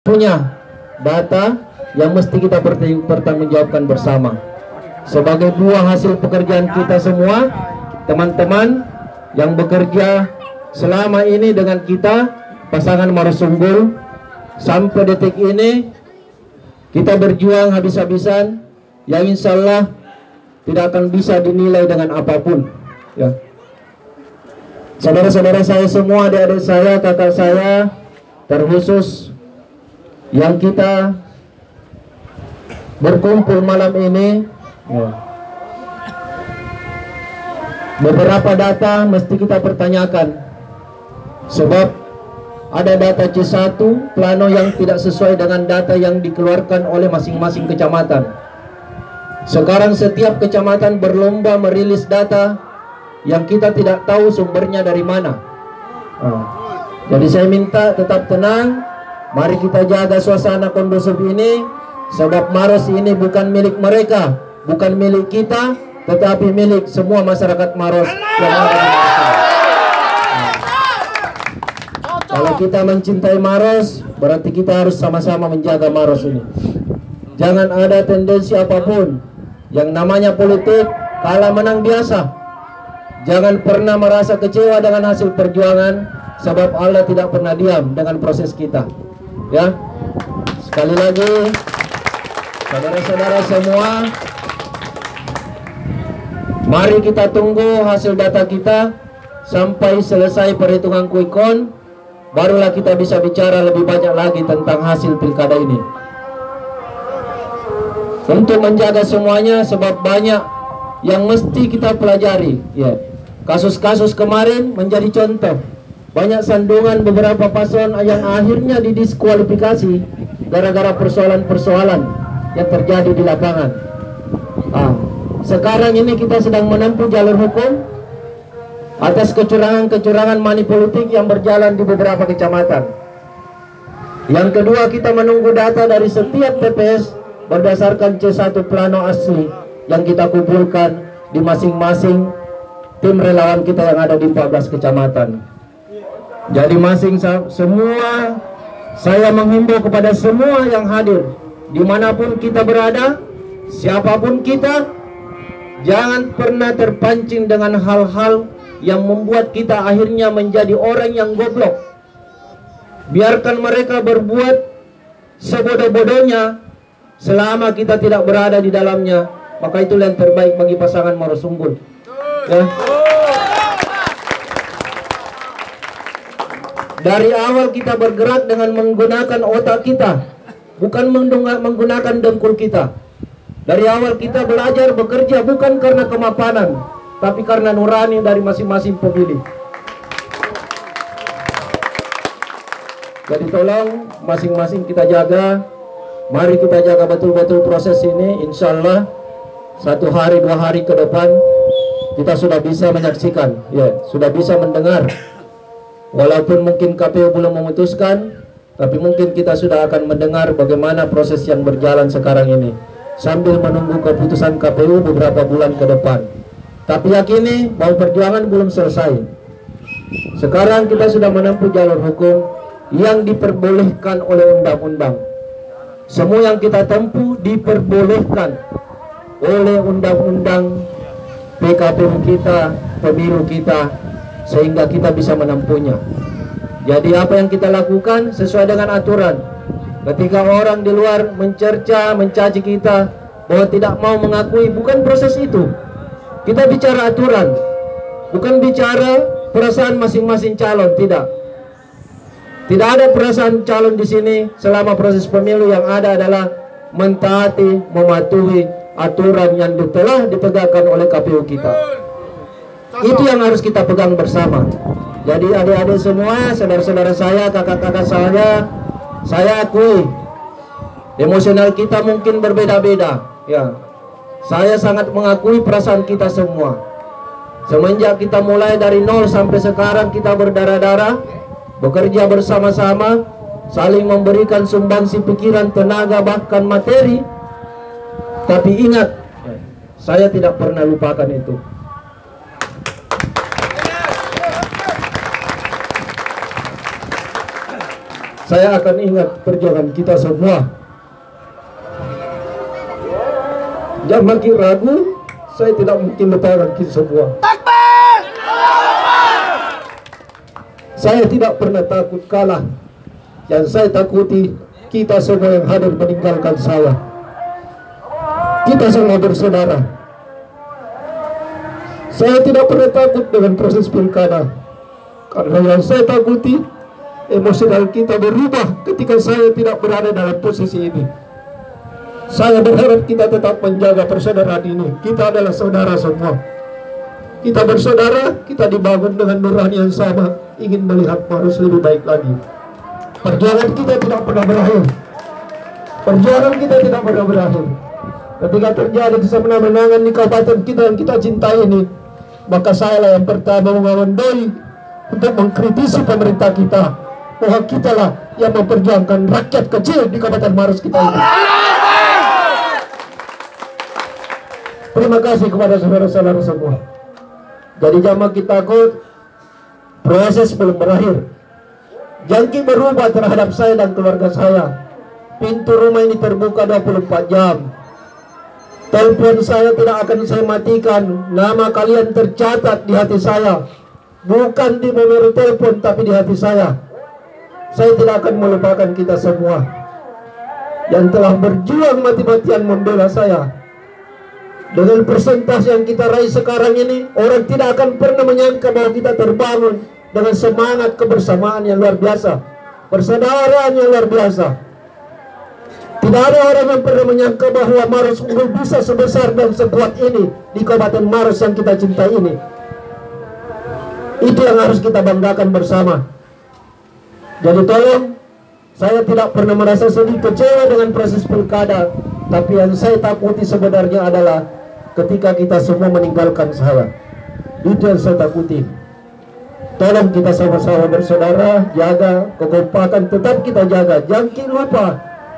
punya data yang mesti kita pertanggungjawabkan bersama sebagai buah hasil pekerjaan kita semua, teman-teman yang bekerja selama ini dengan kita, pasangan Maros Unggul. Sampai detik ini kita berjuang habis-habisan, yang insya Allah tidak akan bisa dinilai dengan apapun, ya. Saudara-saudara saya semua, adik-adik saya, kakak saya, terkhusus yang kita berkumpul malam ini, ya. Beberapa data mesti kita pertanyakan, sebab ada data C1 plano yang tidak sesuai dengan data yang dikeluarkan oleh masing-masing kecamatan. Sekarang setiap kecamatan berlomba merilis data yang kita tidak tahu sumbernya dari mana. Jadi saya minta tetap tenang. Mari kita jaga suasana kondusif ini, sebab Maros ini bukan milik mereka, bukan milik kita, tetapi milik semua masyarakat Maros yang ada di Maros. Kalau kita mencintai Maros, berarti kita harus sama-sama menjaga Maros ini. Jangan ada tendensi apapun, yang namanya politik kalah menang biasa. Jangan pernah merasa kecewa dengan hasil perjuangan, sebab Allah tidak pernah diam dengan proses kita. Ya, sekali lagi, saudara-saudara semua, mari kita tunggu hasil data kita sampai selesai perhitungan quick count, barulah kita bisa bicara lebih banyak lagi tentang hasil pilkada ini. Untuk menjaga semuanya, sebab banyak yang mesti kita pelajari, ya. Kasus-kasus kemarin menjadi contoh. Banyak sandungan beberapa paslon yang akhirnya didiskualifikasi gara-gara persoalan-persoalan yang terjadi di lapangan. Sekarang ini kita sedang menempuh jalur hukum atas kecurangan-kecurangan money politik yang berjalan di beberapa kecamatan. Yang kedua, kita menunggu data dari setiap TPS berdasarkan C1 plano asli yang kita kumpulkan di masing-masing tim relawan kita yang ada di 14 kecamatan. Jadi semua, saya menghimbau kepada semua yang hadir, dimanapun kita berada, siapapun kita, jangan pernah terpancing dengan hal-hal yang membuat kita akhirnya menjadi orang yang goblok. Biarkan mereka berbuat sebodoh-bodohnya, selama kita tidak berada di dalamnya, maka itulah yang terbaik bagi pasangan Maros Unggul, ya. Dari awal kita bergerak dengan menggunakan otak kita, bukan menggunakan dengkul kita. Dari awal kita belajar bekerja bukan karena kemapanan, tapi karena nurani dari masing-masing pemilih. Jadi tolong masing-masing kita jaga. Mari kita jaga betul-betul proses ini. Insya Allah 1 hari 2 hari ke depan kita sudah bisa menyaksikan, ya, sudah bisa mendengar. Walaupun mungkin KPU belum memutuskan, tapi mungkin kita sudah akan mendengar bagaimana proses yang berjalan sekarang ini, sambil menunggu keputusan KPU beberapa bulan ke depan. Tapi yakini bahwa perjuangan belum selesai. Sekarang kita sudah menempuh jalur hukum yang diperbolehkan oleh undang-undang. Semua yang kita tempuh diperbolehkan oleh undang-undang PKPU kita, pemilu kita, sehingga kita bisa menempuhnya. Jadi apa yang kita lakukan sesuai dengan aturan. Ketika orang di luar mencerca, mencaci kita bahwa tidak mau mengakui, bukan proses itu. Kita bicara aturan, bukan bicara perasaan masing-masing calon, tidak. Tidak ada perasaan calon di sini selama proses pemilu. Yang ada adalah mentaati, mematuhi aturan yang telah ditegakkan oleh KPU kita. Itu yang harus kita pegang bersama. Jadi adik-adik semua, saudara-saudara saya, kakak-kakak saya akui emosional kita mungkin berbeda-beda, ya. Saya sangat mengakui perasaan kita semua. Semenjak kita mulai dari nol sampai sekarang, kita berdarah-darah, bekerja bersama-sama, saling memberikan sumbangsi pikiran, tenaga, bahkan materi. Tapi ingat, saya tidak pernah lupakan itu. saya akan ingat perjuangan kita semua. Jangan makin ragu, saya tidak mungkin lupakan kita semua. Saya tidak pernah takut kalah. Yang saya takuti kita semua yang hadir meninggalkan saya. Kita semua bersaudara. Saya tidak pernah takut dengan proses pilkada, karena yang saya takuti emosional kita berubah ketika saya tidak berada dalam posisi ini. Saya berharap kita tetap menjaga persaudaraan ini. Kita adalah saudara semua. Kita bersaudara, kita dibangun dengan nurani yang sama, ingin melihat Maros lebih baik lagi. Perjuangan kita tidak pernah berakhir. Perjuangan kita tidak pernah berakhir. Ketika terjadi kesemenangan di kabupaten kita yang kita cintai ini, maka saya lah yang pertama mengawandoi untuk mengkritisi pemerintah kita, bahwa kita lah yang memperjuangkan rakyat kecil di Kabupaten Maros kita ini. Terima kasih kepada saudara-saudara semua. Jadi jangan makin takut, proses belum berakhir. Jangki berubah terhadap saya dan keluarga saya. Pintu rumah ini terbuka 24 jam. Telepon saya tidak akan saya matikan. Nama kalian tercatat di hati saya, bukan di memori telepon tapi di hati saya. Saya tidak akan melupakan kita semua yang telah berjuang mati-matian membela saya. Dengan persentase yang kita raih sekarang ini, orang tidak akan pernah menyangka bahwa kita terbangun dengan semangat kebersamaan yang luar biasa, persaudaraan yang luar biasa. Tidak ada orang yang pernah menyangka bahwa Maros Unggul bisa sebesar dan sekuat ini di Kabupaten Maros yang kita cintai ini. Itu yang harus kita banggakan bersama. Jadi tolong, saya tidak pernah merasa sedih kecewa dengan proses pilkada, tapi yang saya takuti sebenarnya adalah ketika kita semua meninggalkan saya. Itu yang saya takuti. Tolong kita sama-sama bersaudara, jaga kekompakan, tetap kita jaga. Jangan lupa,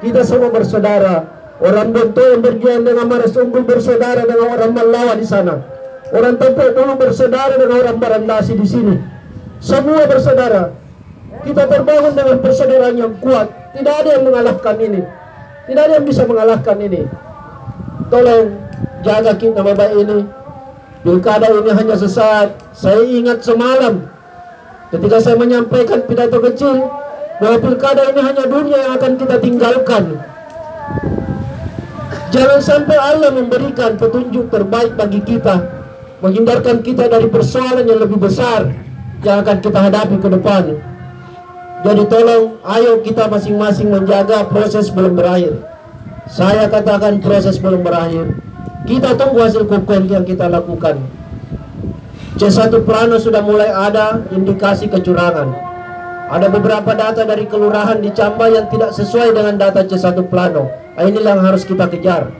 kita semua bersaudara. Orang Bonto yang berjuang dengan Maros Unggul bersaudara dengan orang Malawa di sana. Orang Tepok dulu bersaudara dengan orang Barandasi di sini. Semua bersaudara. Kita terbangun dengan persaudaraan yang kuat. Tidak ada yang mengalahkan ini. Tidak ada yang bisa mengalahkan ini. Tolong jaga kita baik ini. Pilkada ini hanya sesaat. Saya ingat semalam ketika saya menyampaikan pidato kecil bahwa pilkada ini hanya dunia yang akan kita tinggalkan. Jangan sampai Allah memberikan petunjuk terbaik bagi kita, menghindarkan kita dari persoalan yang lebih besar yang akan kita hadapi ke depan. Jadi tolong, ayo kita masing-masing menjaga, proses belum berakhir. Saya katakan proses belum berakhir. Kita tunggu hasil kokon yang kita lakukan. C1 Plano sudah mulai ada indikasi kecurangan. Ada beberapa data dari kelurahan di Camba yang tidak sesuai dengan data C1 Plano. Inilah yang harus kita kejar,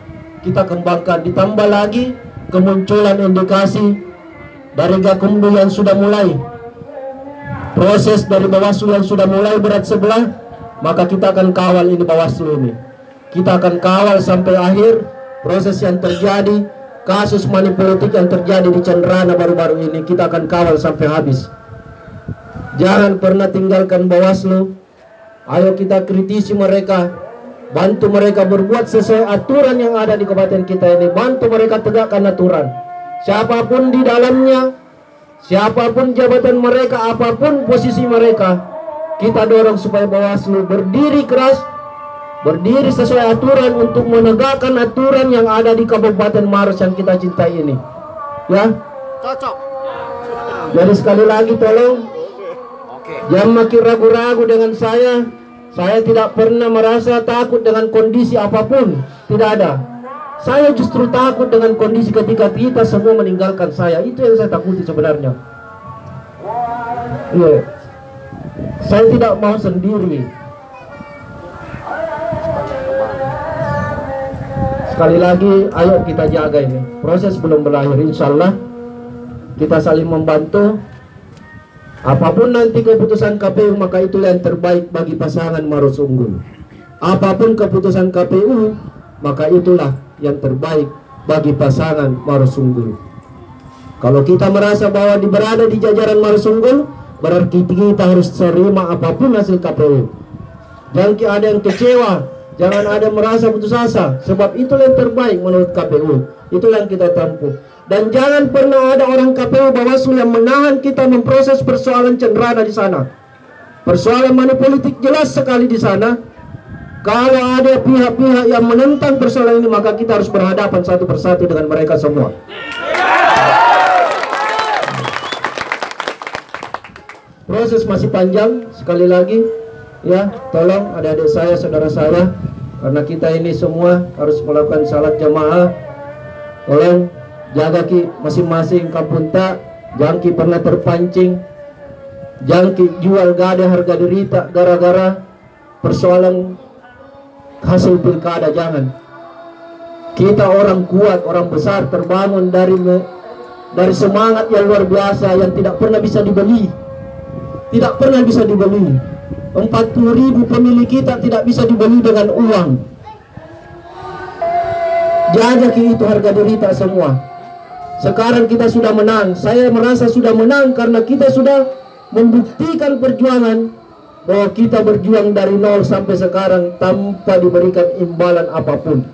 kita kembangkan. Ditambah lagi kemunculan indikasi dari Gakumdu yang sudah mulai, proses dari Bawaslu yang sudah mulai berat sebelah, maka kita akan kawal ini Bawaslu ini. Kita akan kawal sampai akhir proses yang terjadi, kasus money politik yang terjadi di Cenderana baru-baru ini, kita akan kawal sampai habis. Jangan pernah tinggalkan Bawaslu. Ayo kita kritisi mereka, bantu mereka berbuat sesuai aturan yang ada di kabupaten kita ini. Bantu mereka tegakkan aturan. Siapapun di dalamnya, siapapun jabatan mereka, apapun posisi mereka, kita dorong supaya Bawaslu berdiri keras, berdiri sesuai aturan untuk menegakkan aturan yang ada di Kabupaten Maros yang kita cintai ini. Ya, cocok. Jadi sekali lagi tolong, jangan makin ragu-ragu dengan saya. Saya tidak pernah merasa takut dengan kondisi apapun. Tidak ada. Saya justru takut dengan kondisi ketika kita semua meninggalkan saya. Itu yang saya takuti sebenarnya. Iya. Saya tidak mau sendiri. Sekali lagi, ayo kita jaga ini. Proses belum berakhir, insya Allah kita saling membantu. Apapun nanti keputusan KPU, maka itulah yang terbaik bagi pasangan Maros Unggul. Apapun keputusan KPU, maka itulah yang terbaik bagi pasangan Maros Unggul. Kalau kita merasa bahwa berada di jajaran Maros Unggul, berarti kita harus terima apapun hasil KPU. Jangan ada yang kecewa, jangan ada yang merasa putus asa, sebab itulah yang terbaik menurut KPU. Itulah yang kita tempuh. Dan jangan pernah ada orang KPU Bawaslu yang menahan kita memproses persoalan Cendrana di sana. Persoalan money politik jelas sekali di sana. Kalau ada pihak-pihak yang menentang persoalan ini, maka kita harus berhadapan satu persatu dengan mereka semua. Proses masih panjang, sekali lagi. Ya, tolong adik-adik saya, saudara saya, karena kita ini semua harus melakukan salat jamaah. Tolong jaga ki masing-masing kampung tak, jangan ki pernah terpancing, jangan ki jual gada harga derita gara-gara persoalan hasil pilkada. Jangan. Kita orang kuat, orang besar, terbangun dari semangat yang luar biasa yang tidak pernah bisa dibeli, tidak pernah bisa dibeli. 40.000 pemilih kita tidak bisa dibeli dengan uang. Jajaki itu harga derita semua. Sekarang kita sudah menang. Saya merasa sudah menang karena kita sudah membuktikan perjuangan bahwa kita berjuang dari nol sampai sekarang tanpa diberikan imbalan apapun.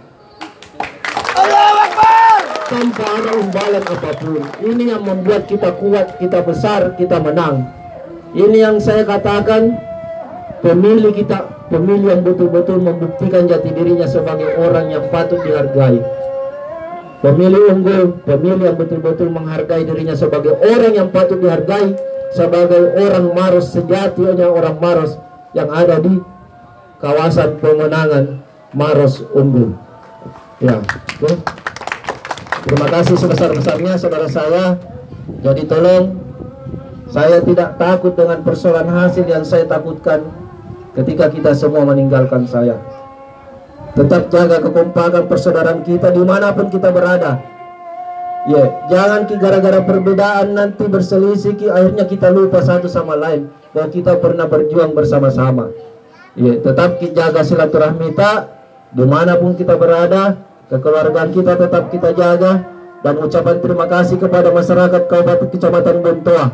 Tanpa ada imbalan apapun. Ini yang membuat kita kuat, kita besar, kita menang. Ini yang saya katakan. Pemilih kita, pemilih yang betul-betul membuktikan jati dirinya sebagai orang yang patut dihargai. Pemilih unggul, pemilih yang betul-betul menghargai dirinya sebagai orang yang patut dihargai, sebagai orang Maros sejatinya, orang Maros yang ada di kawasan pemenangan Maros Unggul. Ya, oke. Terima kasih sebesar-besarnya saudara saya. Jadi tolong, saya tidak takut dengan persoalan hasil. Yang saya takutkan ketika kita semua meninggalkan saya. Tetap jaga kekompakan persaudaraan kita dimanapun kita berada. Ya, jangan gara-gara perbedaan nanti berselisih, akhirnya kita lupa satu sama lain bahwa kita pernah berjuang bersama-sama. Ya, tetap jaga silaturahmi kita dimanapun kita berada. Kekeluargaan kita tetap kita jaga. Dan ucapan terima kasih kepada masyarakat Kabupaten Kecamatan Bontoa.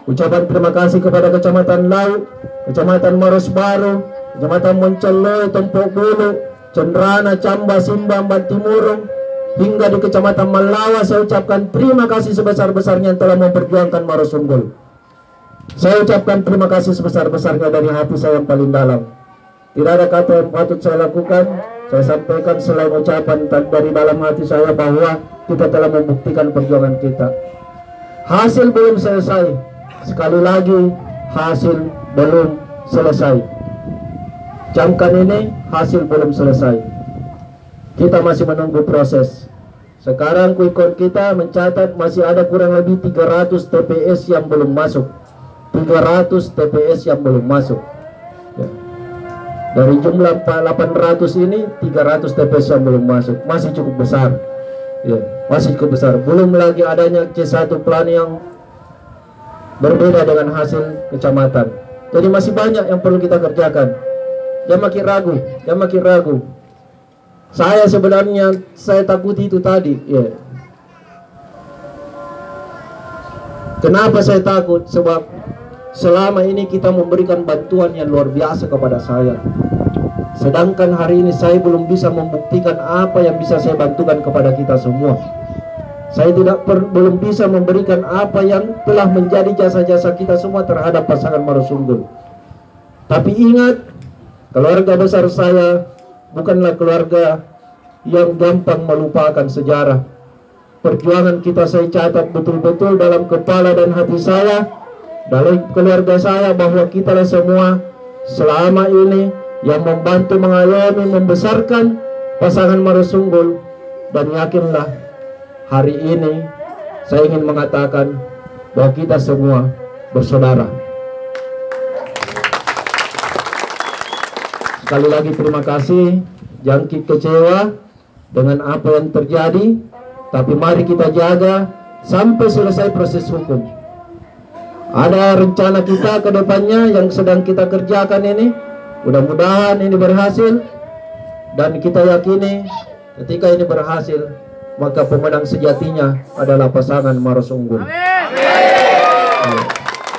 Ucapan terima kasih kepada Kecamatan Laut, Kecamatan Maros Baru, Kecamatan Moncelloy, Tompok Bulu, Cendrana, Camba, Simba, Bantimurung, hingga di Kecamatan Malawa. Saya ucapkan terima kasih sebesar-besarnya yang telah memperjuangkan Maros Unggul. Saya ucapkan terima kasih sebesar-besarnya dari hati saya yang paling dalam. Tidak ada kata yang patut saya lakukan. Saya sampaikan selain ucapan dari dalam hati saya bahwa kita telah membuktikan perjuangan kita. Hasil belum selesai. Sekali lagi, hasil belum selesai. Camkan ini, hasil belum selesai. Kita masih menunggu proses. Sekarang quick count kita mencatat masih ada kurang lebih 300 TPS yang belum masuk. 300 TPS yang belum masuk. Ya. Dari jumlah 800 ini, 300 TPS yang belum masuk. Masih cukup besar. Ya, masih cukup besar. Belum lagi adanya C1 plan yang berbeda dengan hasil kecamatan. Jadi masih banyak yang perlu kita kerjakan. Jangan makin ragu, jangan makin ragu. Saya sebenarnya saya takuti itu tadi. Ya. Kenapa saya takut? Sebab selama ini kita memberikan bantuan yang luar biasa kepada saya. Sedangkan hari ini saya belum bisa membuktikan apa yang bisa saya bantukan kepada kita semua. Saya belum bisa memberikan apa yang telah menjadi jasa-jasa kita semua terhadap pasangan Maros Unggul. Tapi ingat, keluarga besar saya bukanlah keluarga yang gampang melupakan sejarah. Perjuangan kita saya catat betul-betul dalam kepala dan hati saya, dalam keluarga saya, bahwa kita semua selama ini yang membantu mengayomi, membesarkan pasangan Maros Unggul. Dan yakinlah, hari ini saya ingin mengatakan bahwa kita semua bersaudara. Sekali lagi terima kasih. Jangan kecewa dengan apa yang terjadi, tapi mari kita jaga sampai selesai proses hukum. Ada rencana kita ke depannya yang sedang kita kerjakan ini. Mudah-mudahan ini berhasil, dan kita yakini ketika ini berhasil, maka pemenang sejatinya adalah pasangan Maros Unggul.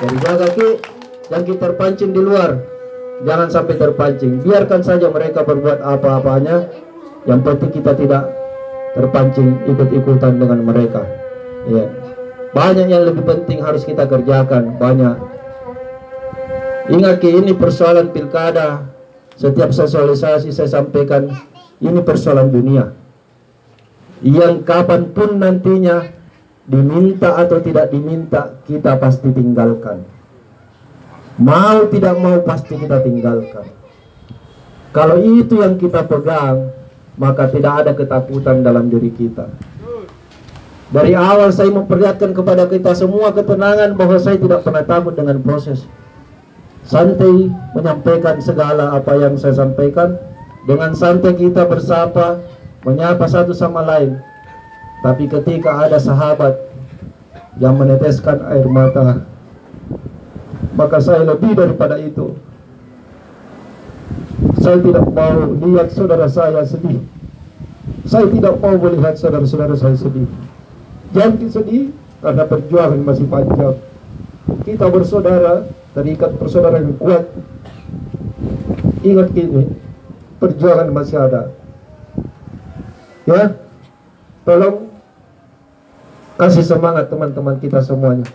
Jadi jaga ki, jangan kita terpancing di luar. Jangan sampai terpancing. Biarkan saja mereka berbuat apa-apanya. Yang penting kita tidak terpancing ikut-ikutan dengan mereka. Ya. Banyak yang lebih penting harus kita kerjakan. Banyak. Ingat ini persoalan pilkada. Setiap sosialisasi saya sampaikan, ini persoalan dunia. Yang kapanpun nantinya diminta atau tidak diminta, kita pasti tinggalkan. Mau tidak mau pasti kita tinggalkan. Kalau itu yang kita pegang, maka tidak ada ketakutan dalam diri kita. Dari awal saya memperlihatkan kepada kita semua ketenangan bahwa saya tidak pernah takut dengan proses. Santai menyampaikan segala apa yang saya sampaikan. Dengan santai kita bersapa, menyapa satu sama lain. Tapi ketika ada sahabat yang meneteskan air mata, maka saya lebih daripada itu. Saya tidak mau lihat saudara saya sedih. Saya tidak mau melihat saudara-saudara saya sedih. Jangan sedih, karena perjuangan masih panjang. Kita bersaudara, terikat persaudaraan yang kuat. Ingat gini, perjuangan masih ada. Ya, tolong kasih semangat teman-teman kita semuanya.